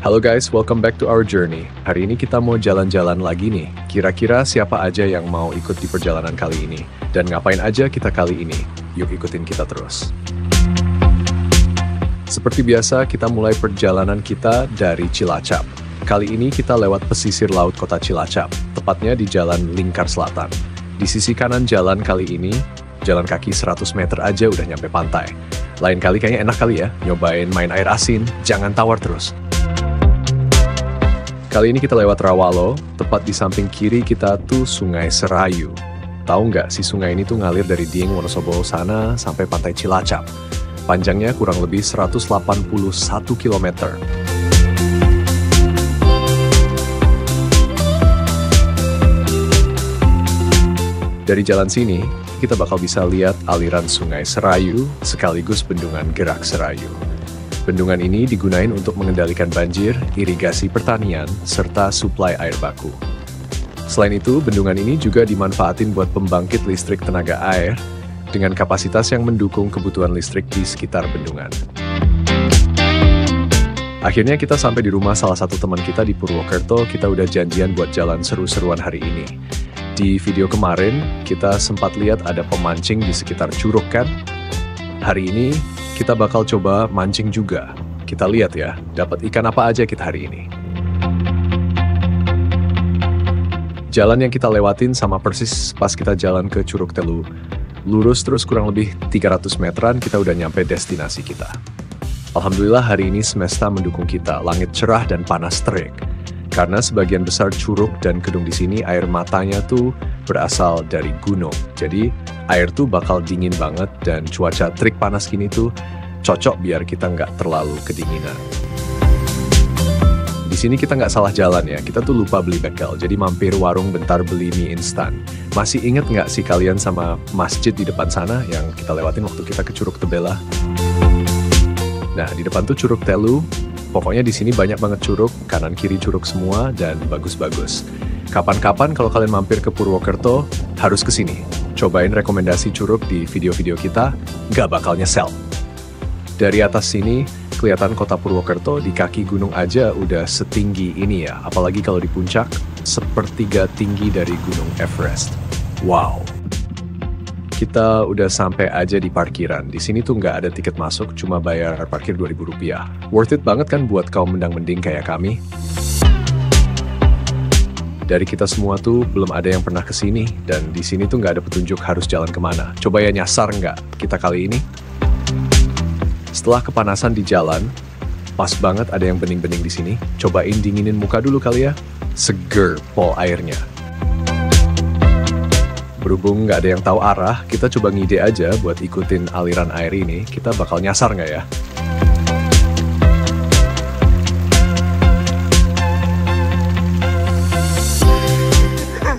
Halo guys, welcome back to our journey. Hari ini kita mau jalan-jalan lagi nih. Kira-kira siapa aja yang mau ikut di perjalanan kali ini? Dan ngapain aja kita kali ini? Yuk ikutin kita terus. Seperti biasa, kita mulai perjalanan kita dari Cilacap. Kali ini kita lewat pesisir laut kota Cilacap, tepatnya di Jalan Lingkar Selatan. Di sisi kanan jalan kali ini, jalan kaki 100 meter aja udah nyampe pantai. Lain kali kayaknya enak kali ya, nyobain main air asin, jangan tawar terus. Kali ini kita lewat Rawalo, tepat di samping kiri kita tuh Sungai Serayu. Tahu nggak, si sungai ini tuh ngalir dari Dieng, Wonosobo sana sampai pantai Cilacap. Panjangnya kurang lebih 181 km. Dari jalan sini, kita bakal bisa lihat aliran Sungai Serayu sekaligus Bendungan Gerak Serayu. Bendungan ini digunain untuk mengendalikan banjir, irigasi pertanian, serta suplai air baku. Selain itu, bendungan ini juga dimanfaatin buat pembangkit listrik tenaga air dengan kapasitas yang mendukung kebutuhan listrik di sekitar bendungan. Akhirnya kita sampai di rumah salah satu teman kita di Purwokerto. Kita udah janjian buat jalan seru-seruan hari ini. Di video kemarin, kita sempat lihat ada pemancing di sekitar Curug kan? Hari ini, kita bakal coba mancing juga. Kita lihat ya, dapat ikan apa aja kita hari ini. Jalan yang kita lewatin sama persis pas kita jalan ke Curug Telu. Lurus terus kurang lebih 300 meteran kita udah nyampe destinasi kita. Alhamdulillah hari ini semesta mendukung kita, langit cerah dan panas terik. Karena sebagian besar curug dan gedung di sini air matanya tuh berasal dari gunung. Jadi air tuh bakal dingin banget dan cuaca terik panas gini tuh cocok biar kita nggak terlalu kedinginan. Di sini kita nggak salah jalan ya, kita tuh lupa beli bekal, jadi mampir warung bentar beli mie instan. Masih inget nggak sih kalian sama masjid di depan sana yang kita lewatin waktu kita ke Curug Tebela? Nah, di depan tuh Curug Telu. Pokoknya di sini banyak banget curug, kanan kiri curug semua dan bagus-bagus. Kapan-kapan kalau kalian mampir ke Purwokerto, harus ke sini. Cobain rekomendasi curug di video-video kita, nggak bakal nyesel. Dari atas sini, kelihatan kota Purwokerto di kaki gunung aja udah setinggi ini ya. Apalagi kalau di puncak, sepertiga tinggi dari gunung Everest. Wow! Kita udah sampai aja di parkiran. Di sini tuh nggak ada tiket masuk, cuma bayar parkir Rp2.000. Worth it banget kan buat kaum mendang-mending kayak kami? Dari kita semua tuh belum ada yang pernah kesini, dan di sini tuh nggak ada petunjuk harus jalan kemana. Coba ya nyasar nggak kita kali ini? Setelah kepanasan di jalan, pas banget ada yang bening-bening di sini. Cobain dinginin muka dulu kali ya. Seger pol airnya. Berhubung nggak ada yang tahu arah, kita coba ngide aja buat ikutin aliran air ini. Kita bakal nyasar nggak ya?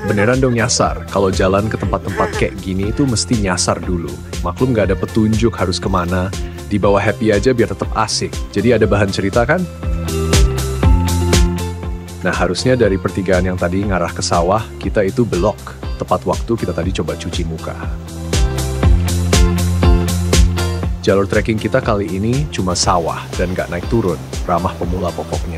Beneran dong nyasar. Kalau jalan ke tempat-tempat kayak gini itu mesti nyasar dulu. Maklum nggak ada petunjuk harus kemana. Dibawa happy aja biar tetap asik. Jadi ada bahan cerita kan? Nah, harusnya dari pertigaan yang tadi ngarah ke sawah, kita itu belok. Tepat waktu kita tadi coba cuci muka. Jalur trekking kita kali ini cuma sawah dan nggak naik turun, ramah pemula pokoknya.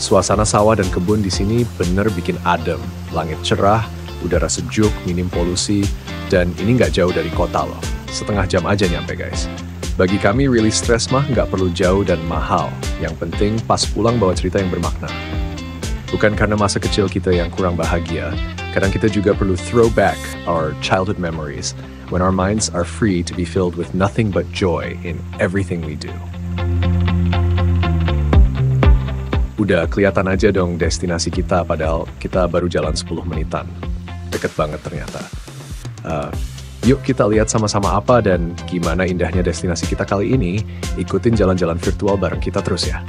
Suasana sawah dan kebun di sini bener bikin adem. Langit cerah, udara sejuk, minim polusi, dan ini nggak jauh dari kota loh. Setengah jam aja nyampe guys. Bagi kami really stress mah nggak perlu jauh dan mahal. Yang penting pas pulang bawa cerita yang bermakna. Bukan karena masa kecil kita yang kurang bahagia, kadang kita juga perlu throw back our childhood memories when our minds are free to be filled with nothing but joy in everything we do. Udah kelihatan aja dong destinasi kita, padahal kita baru jalan 10 menitan. Deket banget ternyata. Yuk kita lihat sama-sama apa dan gimana indahnya destinasi kita kali ini. Ikutin jalan-jalan virtual bareng kita terus ya.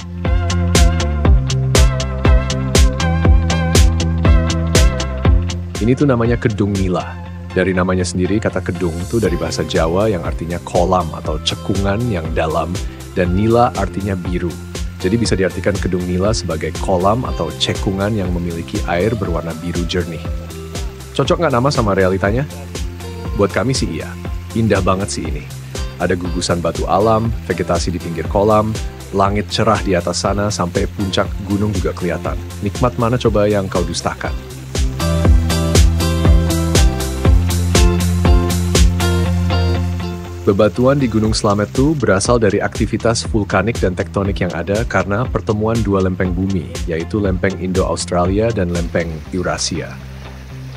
Ini tuh namanya Kedung Nila. Dari namanya sendiri, kata kedung tuh dari bahasa Jawa yang artinya kolam atau cekungan yang dalam, dan nila artinya biru. Jadi bisa diartikan Kedung Nila sebagai kolam atau cekungan yang memiliki air berwarna biru jernih. Cocok nggak nama sama realitanya? Buat kami sih iya. Indah banget sih ini. Ada gugusan batu alam, vegetasi di pinggir kolam, Langit cerah di atas sana sampai puncak gunung juga kelihatan. Nikmat mana coba yang kau dustakan? Bebatuan di Gunung Slamet itu berasal dari aktivitas vulkanik dan tektonik yang ada karena pertemuan dua lempeng bumi, yaitu lempeng Indo-Australia dan lempeng Eurasia.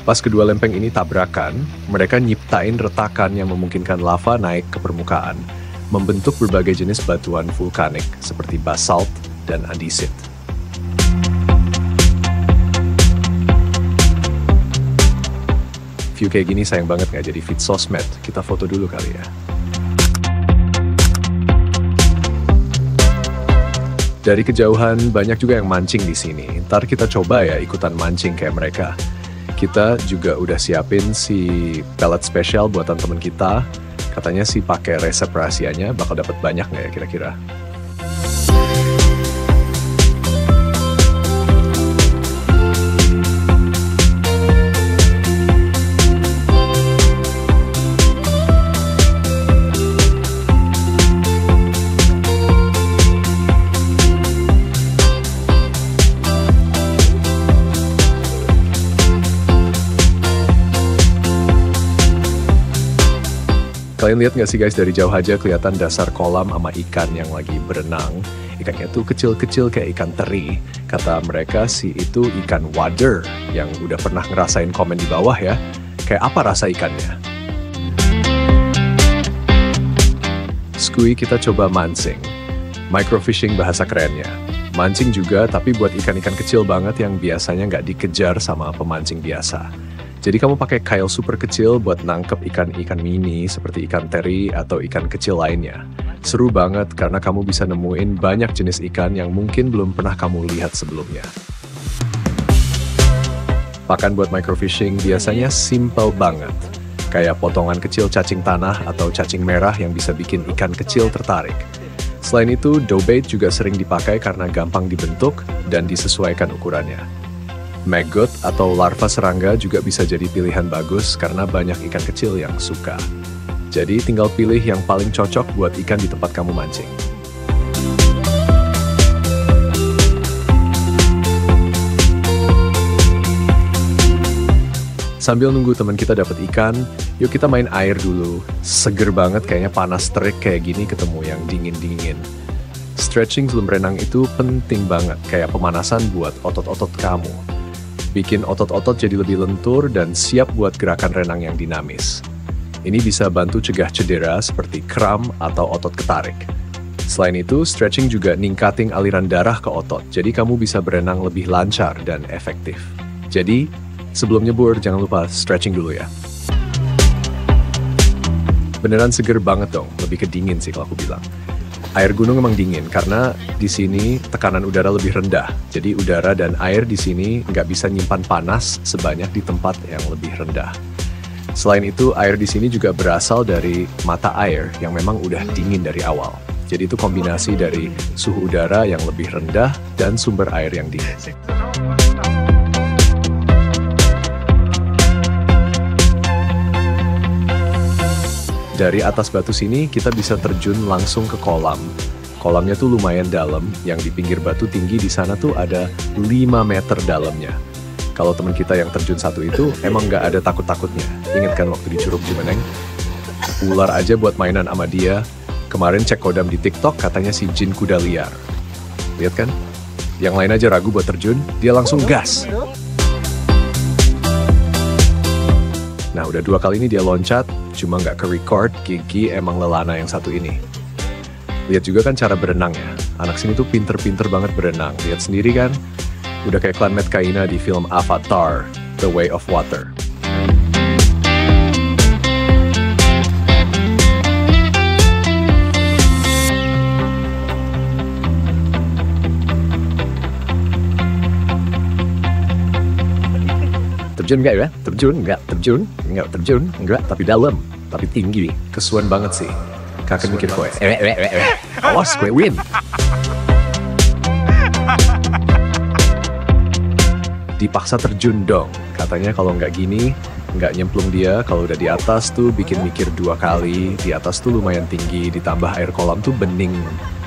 Pas kedua lempeng ini tabrakan, mereka nyiptain retakan yang memungkinkan lava naik ke permukaan, membentuk berbagai jenis batuan vulkanik seperti basalt dan andesit. View kayak gini sayang banget nggak jadi feed sosmed, kita foto dulu kali ya. Dari kejauhan banyak juga yang mancing di sini. Ntar kita coba ya ikutan mancing kayak mereka. Kita juga udah siapin si pellet spesial buatan temen kita. Katanya sih pakai resep rahasianya bakal dapat banyak nggak ya kira-kira? Kalian lihat nggak sih guys, dari jauh aja kelihatan dasar kolam sama ikan yang lagi berenang. Ikannya tuh kecil-kecil kayak ikan teri. Kata mereka sih itu ikan wader, yang udah pernah ngerasain komen di bawah ya. Kayak apa rasa ikannya? Skui kita coba mancing. Microfishing bahasa kerennya. Mancing juga tapi buat ikan-ikan kecil banget yang biasanya nggak dikejar sama pemancing biasa. Jadi kamu pakai kail super kecil buat nangkep ikan-ikan mini seperti ikan teri atau ikan kecil lainnya. Seru banget karena kamu bisa nemuin banyak jenis ikan yang mungkin belum pernah kamu lihat sebelumnya. Pakan buat microfishing biasanya simple banget. Kayak potongan kecil cacing tanah atau cacing merah yang bisa bikin ikan kecil tertarik. Selain itu, dough bait juga sering dipakai karena gampang dibentuk dan disesuaikan ukurannya. Maggot atau larva serangga juga bisa jadi pilihan bagus karena banyak ikan kecil yang suka. Jadi tinggal pilih yang paling cocok buat ikan di tempat kamu mancing. Sambil nunggu teman kita dapat ikan, yuk kita main air dulu. Seger banget kayaknya, panas terik kayak gini ketemu yang dingin-dingin. Stretching sebelum renang itu penting banget, kayak pemanasan buat otot-otot kamu. Bikin otot-otot jadi lebih lentur dan siap buat gerakan renang yang dinamis. Ini bisa bantu cegah cedera seperti kram atau otot ketarik. Selain itu, stretching juga ningkatin aliran darah ke otot, jadi kamu bisa berenang lebih lancar dan efektif. Jadi, sebelum nyebur jangan lupa stretching dulu ya. Beneran seger banget dong, lebih ke dingin sih kalau aku bilang. Air gunung emang dingin karena di sini tekanan udara lebih rendah. Jadi udara dan air di sini nggak bisa nyimpan panas sebanyak di tempat yang lebih rendah. Selain itu, air di sini juga berasal dari mata air yang memang udah dingin dari awal. Jadi itu kombinasi dari suhu udara yang lebih rendah dan sumber air yang dingin. Dari atas batu sini kita bisa terjun langsung ke kolam. Kolamnya tuh lumayan dalam, yang di pinggir batu tinggi di sana tuh ada 5 meter dalamnya. Kalau teman kita yang terjun satu itu emang nggak ada takut-takutnya. Ingat kan waktu di Curug Cimeneng? Ular aja buat mainan sama dia. Kemarin cek kodam di TikTok katanya si jin kuda liar. Lihat kan? Yang lain aja ragu buat terjun, dia langsung gas. Nah, udah 2 kali ini dia loncat, cuma nggak ke-record, Gigi emang lelana yang satu ini. Lihat juga kan cara berenangnya. Anak sini tuh pinter-pinter banget berenang. Lihat sendiri kan? Udah kayak klan Met Kaina di film Avatar, The Way of Water. Terjun nggak ya? Terjun nggak? Terjun nggak? Terjun nggak? Tapi dalam, tapi tinggi. Kesuan banget sih. Kakak mikir kowe. Awas kowe win. Dipaksa terjun dong. Katanya kalau nggak gini, nggak nyemplung dia. Kalau udah di atas tuh bikin mikir 2 kali. Di atas tuh lumayan tinggi. Ditambah air kolam tuh bening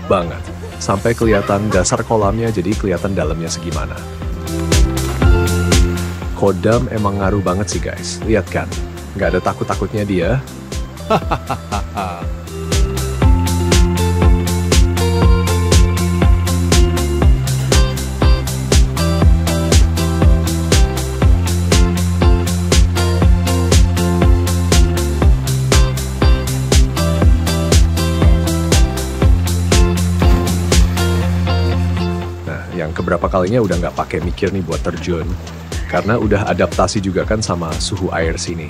banget. sampai kelihatan dasar kolamnya, jadi kelihatan dalamnya segimana. Kodam emang ngaruh banget sih guys, lihat kan, nggak ada takut-takutnya dia. Yang keberapa kalinya udah nggak pakai mikir nih buat terjun, karena udah adaptasi juga kan sama suhu air sini.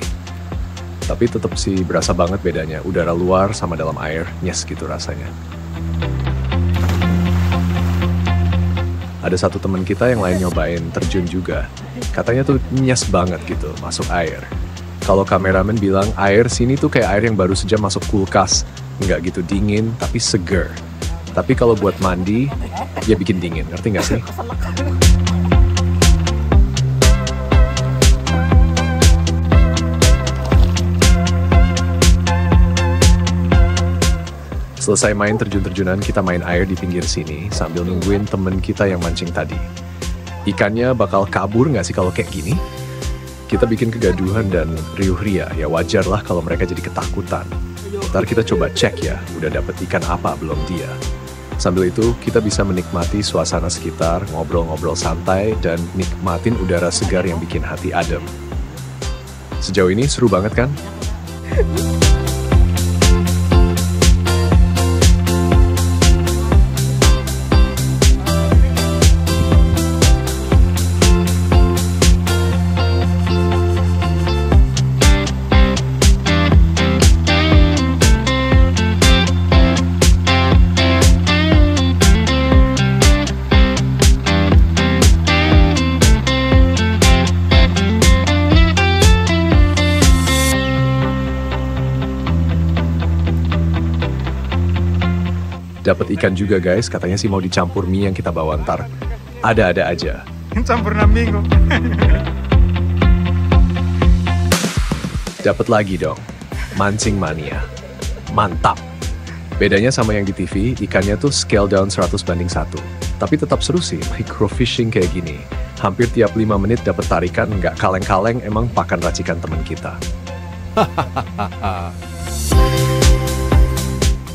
Tapi tetap sih berasa banget bedanya, udara luar sama dalam air, nyes gitu rasanya. Ada satu teman kita yang lain nyobain terjun juga, katanya tuh nyes banget gitu masuk air. Kalau kameramen bilang air sini tuh kayak air yang baru saja masuk kulkas, nggak gitu dingin tapi seger. Tapi kalau buat mandi, ya bikin dingin, ngerti nggak sih? Selesai main terjun-terjunan, kita main air di pinggir sini sambil nungguin temen kita yang mancing tadi. Ikannya bakal kabur nggak sih kalau kayak gini? Kita bikin kegaduhan dan riuh-ria, ya wajar lah kalau mereka jadi ketakutan. Ntar kita coba cek ya, udah dapet ikan apa belum dia. Sambil itu, kita bisa menikmati suasana sekitar, ngobrol-ngobrol santai, dan nikmatin udara segar yang bikin hati adem. Sejauh ini seru banget kan? Dapat ikan juga guys, katanya sih mau dicampur mie yang kita bawa ntar. Ada-ada aja. Campur nambing kok. Dapat lagi dong, mancing mania. Mantap. Bedanya sama yang di TV, ikannya tuh scale down 100:1. Tapi tetap seru sih, microfishing kayak gini. Hampir tiap 5 menit dapat tarikan, nggak kaleng-kaleng, emang pakan racikan teman kita.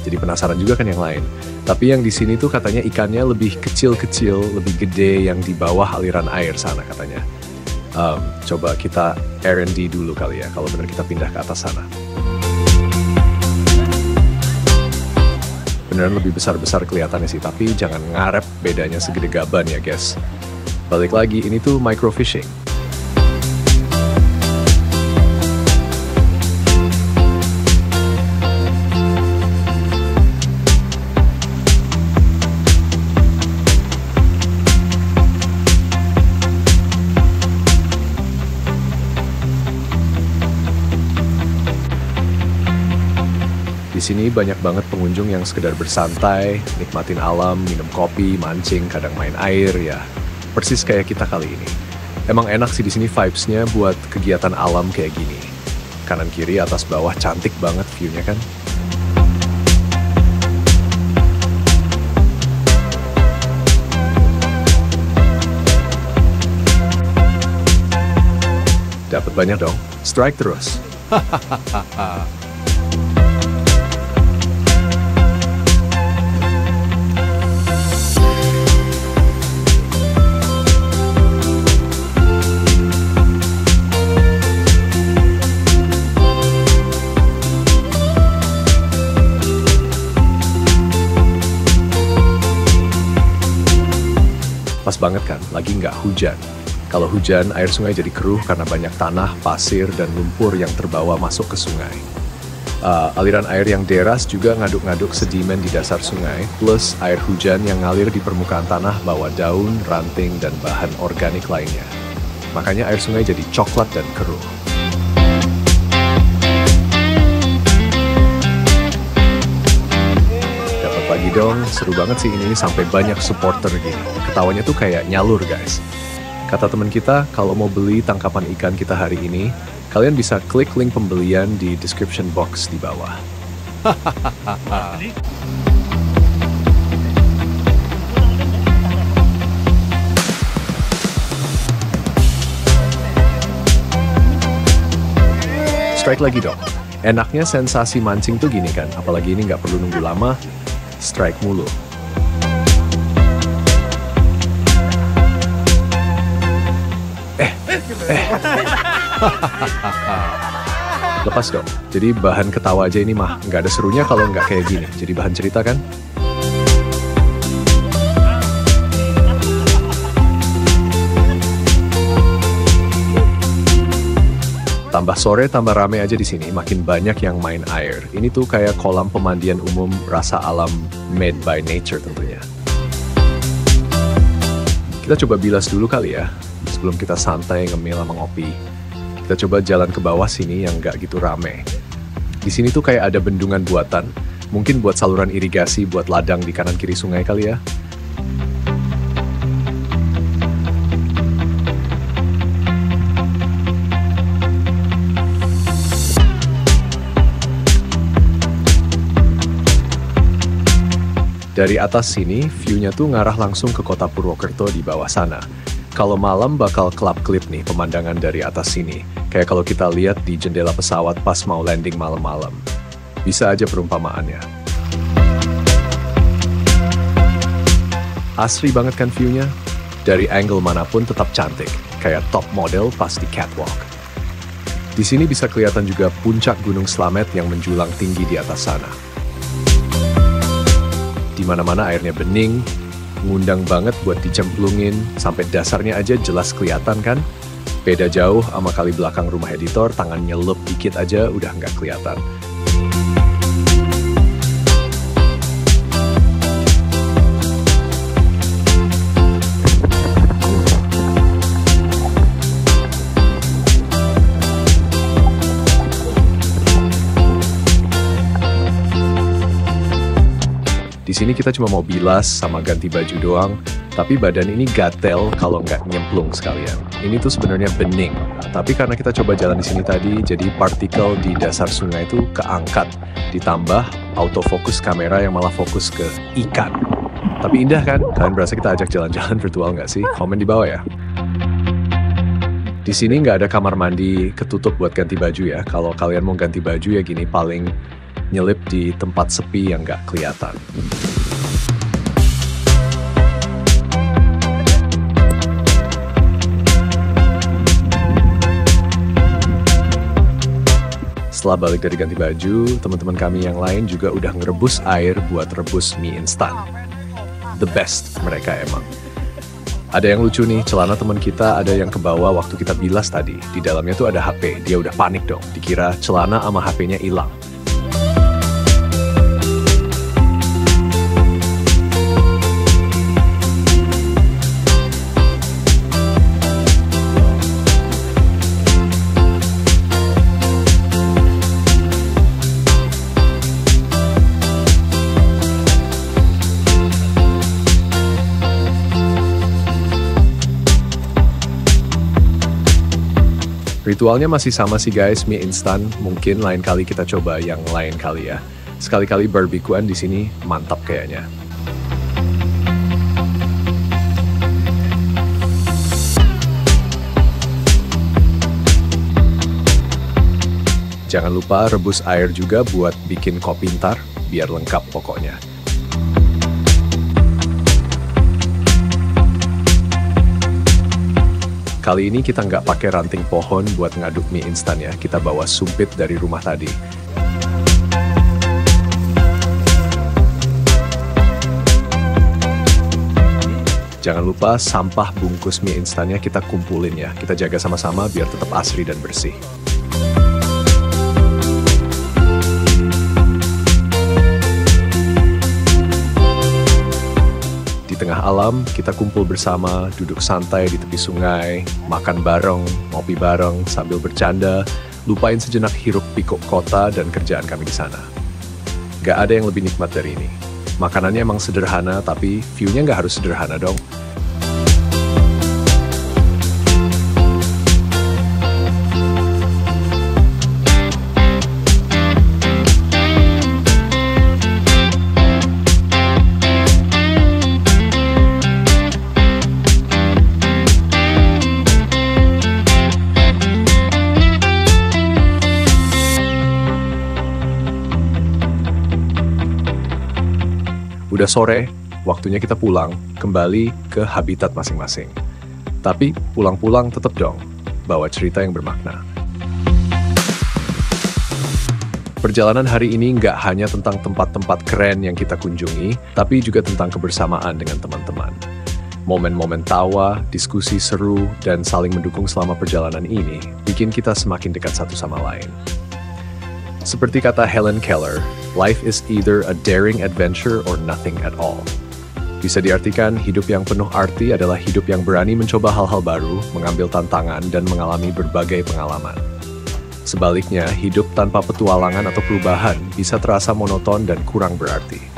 Jadi penasaran juga kan yang lain. Tapi yang di sini tuh katanya ikannya lebih kecil-kecil, lebih gede yang di bawah aliran air sana katanya. Coba kita R&D dulu kali ya, kalau benar kita pindah ke atas sana. Beneran lebih besar-besar kelihatannya sih, tapi jangan ngarep bedanya segede gaban ya guys. Balik lagi, ini tuh microfishing. Di sini banyak banget pengunjung yang sekedar bersantai, nikmatin alam, minum kopi, mancing, kadang main air ya. Persis kayak kita kali ini. Emang enak sih di sini vibes-nya buat kegiatan alam kayak gini. Kanan kiri, atas bawah, cantik banget view-nya kan. Dapat banyak dong, strike terus. Pas banget kan, lagi nggak hujan. Kalau hujan, air sungai jadi keruh karena banyak tanah, pasir, dan lumpur yang terbawa masuk ke sungai. Aliran air yang deras juga ngaduk-ngaduk sedimen di dasar sungai, plus air hujan yang ngalir di permukaan tanah bawa daun, ranting, dan bahan organik lainnya. Makanya air sungai jadi coklat dan keruh. Lagi dong, seru banget sih ini sampai banyak supporter gini. Ketawanya tuh kayak nyalur guys. Kata teman kita, kalau mau beli tangkapan ikan kita hari ini, kalian bisa klik link pembelian di description box di bawah. strike lagi dong. Enaknya sensasi mancing tuh gini kan, apalagi ini nggak perlu nunggu lama, strike mulu. Lepas dong, jadi bahan ketawa aja ini mah, nggak ada serunya kalau nggak kayak gini, jadi bahan cerita kan? Tambah sore, tambah rame aja di sini. Makin banyak yang main air. Ini tuh kayak kolam pemandian umum rasa alam made by nature tentunya. Kita coba bilas dulu kali ya, sebelum kita santai ngemil sama ngopi. Kita coba jalan ke bawah sini yang nggak gitu rame. Di sini tuh kayak ada bendungan buatan. Mungkin buat saluran irigasi, buat ladang di kanan kiri sungai kali ya. Dari atas sini, view-nya tuh ngarah langsung ke kota Purwokerto di bawah sana. Kalau malam bakal kelap-kelip nih pemandangan dari atas sini. Kayak kalau kita lihat di jendela pesawat pas mau landing malam-malam. Bisa aja perumpamaannya. Asri banget kan view-nya? Dari angle manapun tetap cantik. Kayak top model pas di catwalk. Di sini bisa kelihatan juga puncak Gunung Slamet yang menjulang tinggi di atas sana. Di mana-mana airnya bening, ngundang banget buat dicemplungin, sampai dasarnya aja jelas kelihatan kan? Beda jauh sama kali belakang rumah editor, tangan nyelup dikit aja udah nggak kelihatan. Di sini kita cuma mau bilas sama ganti baju doang, tapi badan ini gatel kalau nggak nyemplung sekalian. Ini tuh sebenarnya bening, tapi karena kita coba jalan di sini tadi, jadi partikel di dasar sungai itu keangkat, ditambah autofokus kamera yang malah fokus ke ikan. Tapi indah kan? Kalian berasa kita ajak jalan-jalan virtual nggak sih? Komen di bawah ya. Di sini nggak ada kamar mandi ketutup buat ganti baju ya. Kalau kalian mau ganti baju ya gini, paling nyelip di tempat sepi yang nggak kelihatan. Setelah balik dari ganti baju, teman-teman kami yang lain juga udah ngerebus air buat rebus mie instan. The best mereka emang. Ada yang lucu nih, celana teman kita ada yang kebawa waktu kita bilas tadi. Di dalamnya tuh ada HP, dia udah panik dong, dikira celana sama HP-nya hilang. Ritualnya masih sama sih guys, mie instan. Mungkin lain kali kita coba yang lain kali ya. Sekali-kali barbekyuan di sini mantap kayaknya. Jangan lupa rebus air juga buat bikin kopi ntar, biar lengkap pokoknya. Kali ini kita nggak pakai ranting pohon buat ngaduk mie instan ya, kita bawa sumpit dari rumah tadi. Jangan lupa sampah bungkus mie instannya kita kumpulin ya, kita jaga sama-sama biar tetap asri dan bersih. Tengah alam, kita kumpul bersama, duduk santai di tepi sungai, makan bareng, ngopi bareng, sambil bercanda, lupain sejenak hiruk pikuk kota dan kerjaan kami di sana. Gak ada yang lebih nikmat dari ini. Makanannya emang sederhana, tapi view-nya gak harus sederhana dong. Udah sore, waktunya kita pulang, kembali ke habitat masing-masing. Tapi pulang-pulang tetap dong, bawa cerita yang bermakna. Perjalanan hari ini nggak hanya tentang tempat-tempat keren yang kita kunjungi, tapi juga tentang kebersamaan dengan teman-teman. Momen-momen tawa, diskusi seru, dan saling mendukung selama perjalanan ini bikin kita semakin dekat satu sama lain. Seperti kata Helen Keller, life is either a daring adventure or nothing at all. Bisa diartikan, hidup yang penuh arti adalah hidup yang berani mencoba hal-hal baru, mengambil tantangan, dan mengalami berbagai pengalaman. Sebaliknya, hidup tanpa petualangan atau perubahan bisa terasa monoton dan kurang berarti.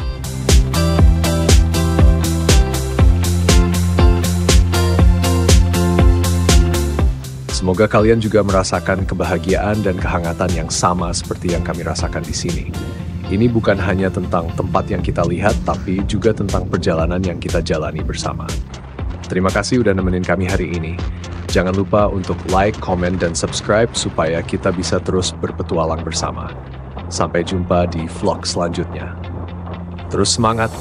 Semoga kalian juga merasakan kebahagiaan dan kehangatan yang sama seperti yang kami rasakan di sini. Ini bukan hanya tentang tempat yang kita lihat, tapi juga tentang perjalanan yang kita jalani bersama. Terima kasih udah nemenin kami hari ini. Jangan lupa untuk like, komen, dan subscribe supaya kita bisa terus berpetualang bersama. Sampai jumpa di vlog selanjutnya. Terus semangat,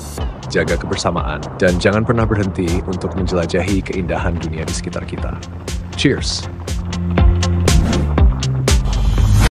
jaga kebersamaan, dan jangan pernah berhenti untuk menjelajahi keindahan dunia di sekitar kita. Cheers!